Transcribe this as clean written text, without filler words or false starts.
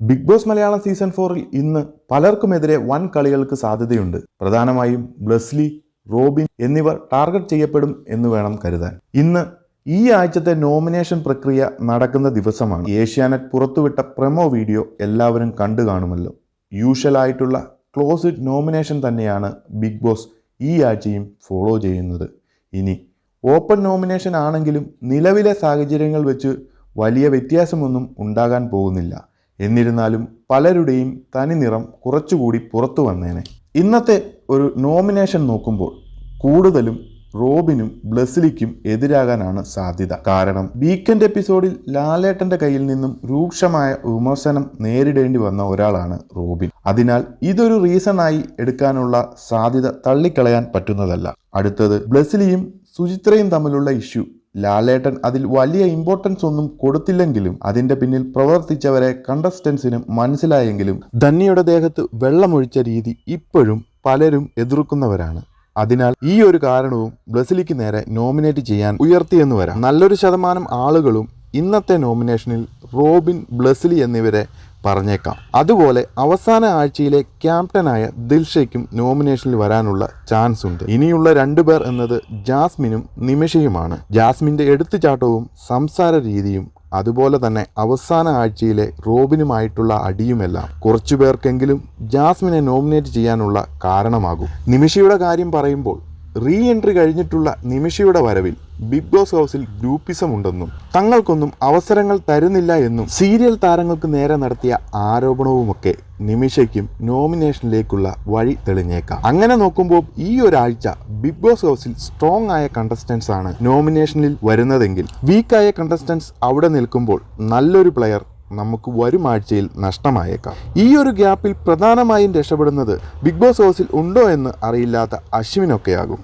Big boss Malayalam season 4-ൽ ഇന്ന് പലർക്കുമെതിരെ വൻ കളികൾക്ക് സാധ്യതയുണ്ട്. പ്രധാനമായും ബ്ലെസ്ലി, റോബിൻ എന്നിവർ ടാർഗറ്റ് ചെയ്യപ്പെടും എന്ന് വേണം കരുതാൻ. ഇന്ന് ഈ ആഴ്ചത്തെ നോമിനേഷൻ പ്രക്രിയ നടക്കുന്ന ദിവസമാണ്. ഏഷ്യാനെറ്റ് പുറത്തുവിട്ട പ്രൊമോ വീഡിയോ എല്ലാവരും കണ്ടു കാണുമല്ലോ. യൂഷ്വലായിട്ടുള്ള ക്ലോസ്ഡ് നോമിനേഷൻ തന്നെയാണ് ബിഗ് ബോസ് ഈ ആഴ്ചയും ഫോളോ ചെയ്യുന്നത്. ഇനി ഓപ്പൺ നോമിനേഷൻ ആണെങ്കിലും നിലവിലെ സാഹചര്യങ്ങൾ വെച്ച് വലിയ വ്യത്യാസമൊന്നും ഉണ്ടാകാൻ പോകുന്നില്ല. എന്നിരുന്നാലും പലരുടെയും തനിനിറം കുറച്ചുകൂടി പുറത്തു വന്നേനെ. ഇന്നത്തെ ഒരു നോമിനേഷൻ നോക്കുമ്പോൾ കൂടുതലും റോബിനും ബ്ലെസ്ലിക്കും എതിരാകാനാണ് സാധ്യത. കാരണം വീക്കെൻഡ് എപ്പിസോഡിൽ ലാലേട്ടന്റെ കയ്യിൽ നിന്നും രൂക്ഷമായ വിമർശനം നേരിടേണ്ടി വന്ന ഒരാളാണ് റോബിൻ. അതിനാൽ ഇതൊരു റീസണായി എടുക്കാനുള്ള സാധ്യത തള്ളിക്കളയാൻ പറ്റുന്നതല്ല. അടുത്തത് ബ്ലെസ്ലിയും സുചിത്രയും തമ്മിലുള്ള ഇഷ്യൂ. ലാലേട്ടൻ അതിൽ വലിയ ഇമ്പോർട്ടൻസ് ഒന്നും കൊടുത്തില്ലെങ്കിലും അതിന്റെ പിന്നിൽ പ്രവർത്തിച്ചവരെ കണ്ടസ്റ്റൻസിന് മനസ്സിലായെങ്കിലും ധന്യയുടെ ദേഹത്ത് വെള്ളമൊഴിച്ച രീതി ഇപ്പോഴും പലരും എതിർക്കുന്നവരാണ്. അതിനാൽ ഈ ഒരു കാരണവും ബ്ലെസ്ലിക്ക് നേരെ നോമിനേറ്റ് ചെയ്യാൻ ഉയർത്തിയെന്ന് വരാം. നല്ലൊരു ശതമാനം ആളുകളും ഇന്നത്തെ നോമിനേഷനിൽ റോബിൻ, ബ്ലെസ്ലി എന്നിവരെ പറഞ്ഞേക്കാം. അതുപോലെ അവസാന ആഴ്ചയിലെ ക്യാപ്റ്റനായ ദിൽഷയ്ക്കും നോമിനേഷനിൽ വരാനുള്ള ചാൻസ് ഉണ്ട്. ഇനിയുള്ള 2 പേർ എന്നത് ജാസ്മിനും നിമിഷയുമാണ്. ജാസ്മിന്റെ എടുത്തുചാട്ടവും സംസാര രീതിയും അതുപോലെ തന്നെ അവസാന ആഴ്ചയിലെ റോബിനുമായിട്ടുള്ള അടിയുമെല്ലാം കുറച്ചു പേർക്കെങ്കിലും ജാസ്മിനെ നോമിനേറ്റ് ചെയ്യാനുള്ള കാരണമാകും. നിമിഷയുടെ കാര്യം പറയുമ്പോൾ റീ എൻട്രി കഴിഞ്ഞിട്ടുള്ള നിമിഷയുടെ വരവിൽ ബിഗ് ബോസ് ഹൗസിൽ ഗ്രൂപ്പിസം ഉണ്ടെന്നും തങ്ങൾക്കൊന്നും അവസരങ്ങൾ തരുന്നില്ല എന്നും സീരിയൽ താരങ്ങൾക്ക് നേരെ നടത്തിയ ആരോപണവുമൊക്കെ നിമിഷയ്ക്കും നോമിനേഷനിലേക്കുള്ള വഴി തെളിഞ്ഞേക്കാം. അങ്ങനെ നോക്കുമ്പോൾ ഈ ഒരാഴ്ച ബിഗ് ബോസ് ഹൗസിൽ സ്ട്രോങ് ആയ കണ്ടസ്റ്റൻസ് ആണ് നോമിനേഷനിൽ വരുന്നതെങ്കിൽ വീക്കായ കണ്ടസ്റ്റൻസ് അവിടെ നിൽക്കുമ്പോൾ നല്ലൊരു പ്ലെയർ നമുക്ക് വരും ആഴ്ചയിൽ നഷ്ടമായേക്കാം. ഈ ഒരു ഗ്യാപ്പിൽ പ്രധാനമായും രക്ഷപ്പെടുന്നത് ബിഗ് ബോസ് ഹൗസിൽ ഉണ്ടോ എന്ന് അറിയില്ലാത്ത അശ്വിനൊക്കെയാകും.